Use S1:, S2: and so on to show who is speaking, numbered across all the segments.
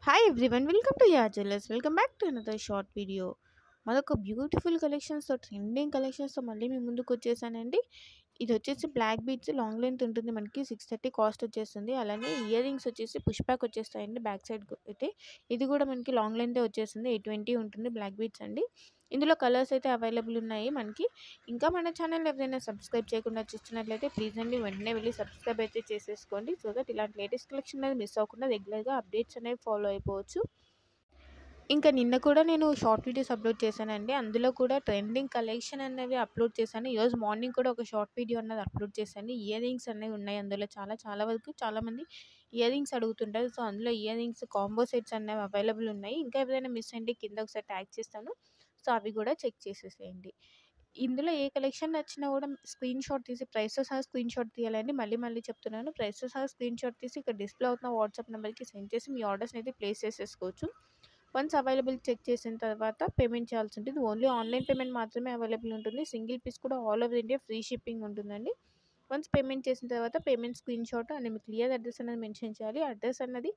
S1: Hi everyone, welcome to Yah Jewelers. Welcome back to another short video. మరొక beautiful కలెక్షన్స్తో trending కలెక్షన్స్తో మళ్ళీ మీ ముందుకు వచ్చేసానండి. ఇది వచ్చేసి బ్లాక్ బీడ్స్ లాంగ్ లెంత్ ఉంటుంది, మనకి 630 కాస్ట్ వచ్చేస్తుంది. అలానే ఇయర్ రింగ్స్ వచ్చేసి పుష్ బ్యాక్ వచ్చేస్తాయండి బ్యాక్ సైడ్ అయితే. ఇది కూడా మనకి లాంగ్ లెంతే వచ్చేస్తుంది, 820 ఉంటుంది బ్లాక్ బీడ్స్ అండి. ఇందులో కలర్స్ అయితే అవైలబుల్ ఉన్నాయి మనకి. ఇంకా మన ఛానల్ ఎవరైనా సబ్స్క్రైబ్ చేయకుండా చూస్తున్నట్లయితే ప్లీజ్ అండి వెంటనే వెళ్ళి సబ్స్క్రైబ్ అయితే చేసేసుకోండి. సో దట్ ఇలాంటి లేటెస్ట్ కలెక్షన్ అనేది మిస్ అవ్వకుండా రెగ్యులర్గా అప్డేట్స్ అనేవి ఫాలో అయిపోవచ్చు. ఇంకా నిన్న కూడా నేను షార్ట్ వీడియోస్ అప్లోడ్ చేశానండి. అందులో కూడా ట్రెండింగ్ కలెక్షన్ అనేవి అప్లోడ్ చేశాను. ఈరోజు మార్నింగ్ కూడా ఒక షార్ట్ వీడియో అన్నది అప్లోడ్ చేశాను. ఇయర్ రింగ్స్ అనేవి ఉన్నాయి అందులో చాలా వరకు చాలామంది ఇయర్ రింగ్స్ అడుగుతుంటారు. సో అందులో ఇయర్ రింగ్స్ కాంబో సెట్స్ అనేవి అవైలబుల్ ఉన్నాయి. ఇంకా ఏదైనా మిస్ అయ్యింటే కింద ఒకసారి ట్యాగ్ చేస్తాను. సో అవి కూడా చెక్ చేసేసేయండి. ఇందులో ఏ కలెక్షన్ నచ్చినా కూడా స్క్రీన్ షాట్ తీసి ప్రైస్‌తో సహా స్క్రీన్ షాట్ తీయాలండి. మళ్ళీ చెప్తున్నాను. ప్రైస్‌తో సహా స్క్రీన్ షాట్ తీసి ఇక్కడ డిస్‌ప్లే అవుతున్న వాట్సాప్ నెంబర్‌కి సెండ్ చేసి మీ ఆర్డర్స్‌ని అయితే ప్లేస్ చేసేసుకోవచ్చు. వన్స్ అవైలబుల్ చెక్ చేసిన తర్వాత పేమెంట్ చేయాల్సి ఉంటుంది. ఓన్లీ ఆన్‌లైన్ పేమెంట్ మాత్రమే అవైలబుల్ ఉంటుంది. సింగిల్ పీస్ కూడా all over India free shipping ఉంటుందండి. వన్స్ పేమెంట్ చేసిన తర్వాత payment screen shot and me clear address అనేది మెన్షన్ చేయాలి. అడ్రస్ అన్నది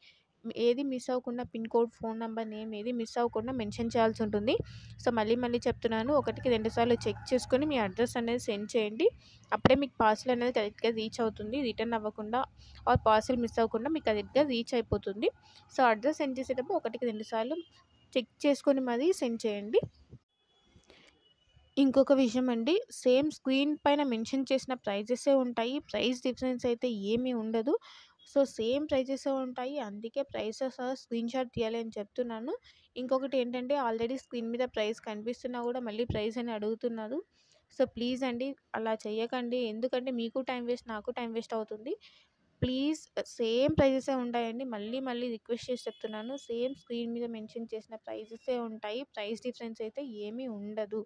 S1: ఏది మిస్ అవ్వకుండా pin code, phone number, name ఏది మిస్ అవ్వకుండా మెన్షన్ చేయాల్సి ఉంటుంది. సో మళ్ళీ చెప్తున్నాను. ఒకటికి 2 సార్లు చెక్ చేసుకొని మీ అడ్రస్ అనేది సెండ్ చేయండి. అప్పుడే మీకు పార్సెల్ అనేది కరెక్ట్‌గా రీచ్ అవుతుంది. రిటర్న్ అవ్వకుండా ఆర్ పార్సెల్ మిస్ అవ్వకుండా మీకు కరెక్ట్‌గా రీచ్ అయిపోతుంది. సో అడ్రస్ సెండ్ చేసేటప్పుడు ఒకటికి 2 సార్లు చెక్ చేసుకొని మరీ సెండ్ చేయండి. ఇంకొక విషయం అండి, సేమ్ స్క్రీన్ పైన మెన్షన్ చేసిన ప్రైజెసే ఉంటాయి. ప్రైస్ డిఫరెన్స్ అయితే ఏమీ ఉండదు. సో సేమ్ ప్రైజెసే ఉంటాయి. అందుకే ప్రైస్‌తో సహా స్క్రీన్ షాట్ తీయాలి అని చెప్తున్నాను. ఇంకొకటి ఏంటంటే ఆల్రెడీ స్క్రీన్ మీద ప్రైస్ కనిపిస్తున్నా కూడా మళ్ళీ ప్రైస్ అని అడుగుతున్నారు. సో ప్లీజ్ అండి అలా చేయకండి. ఎందుకంటే మీకు టైం వేస్ట్, నాకు టైం వేస్ట్ అవుతుంది. ప్లీజ్ సేమ్ ప్రైజెసే ఉంటాయండి. మళ్ళీ రిక్వెస్ట్ చేసి చెప్తున్నాను. సేమ్ స్క్రీన్ మీద మెన్షన్ చేసిన ప్రైజెసే ఉంటాయి. ప్రైస్ డిఫరెన్స్ అయితే ఏమీ ఉండదు.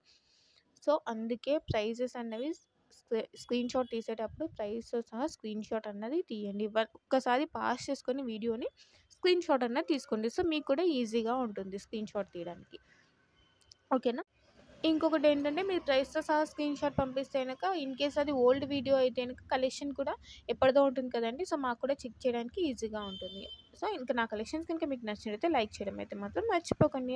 S1: సో అందుకే ప్రైజెస్ అన్నవి స్క్రీన్ షాట్ తీసేటప్పుడు ప్రైస్‌తో సహా స్క్రీన్ షాట్ అన్నది తీయండి. ఒక్కసారి పాజ్ చేసుకొని వీడియోని స్క్రీన్ షాట్ అన్నది తీసుకోండి. సో మీకు కూడా ఈజీగా ఉంటుంది స్క్రీన్ షాట్ తీయడానికి. ఓకేనా? ఇంకొకటేంటంటే మీరు ప్రైస్‌తో సహా స్క్రీన్ షాట్ పంపిస్తే గనక ఇన్‌కేస్ అది ఓల్డ్ వీడియో అయితే గనక కలెక్షన్ కూడా ఎప్పటిదో ఉంటుంది కదండీ! సో మాకు కూడా చెక్ చేయడానికి ఈజీగా ఉంటుంది. సో ఇంక నా కలెక్షన్స్ కనుక మీకు నచ్చినట్లయితే లైక్ చేయడం అయితే మాత్రం మర్చిపోకండి.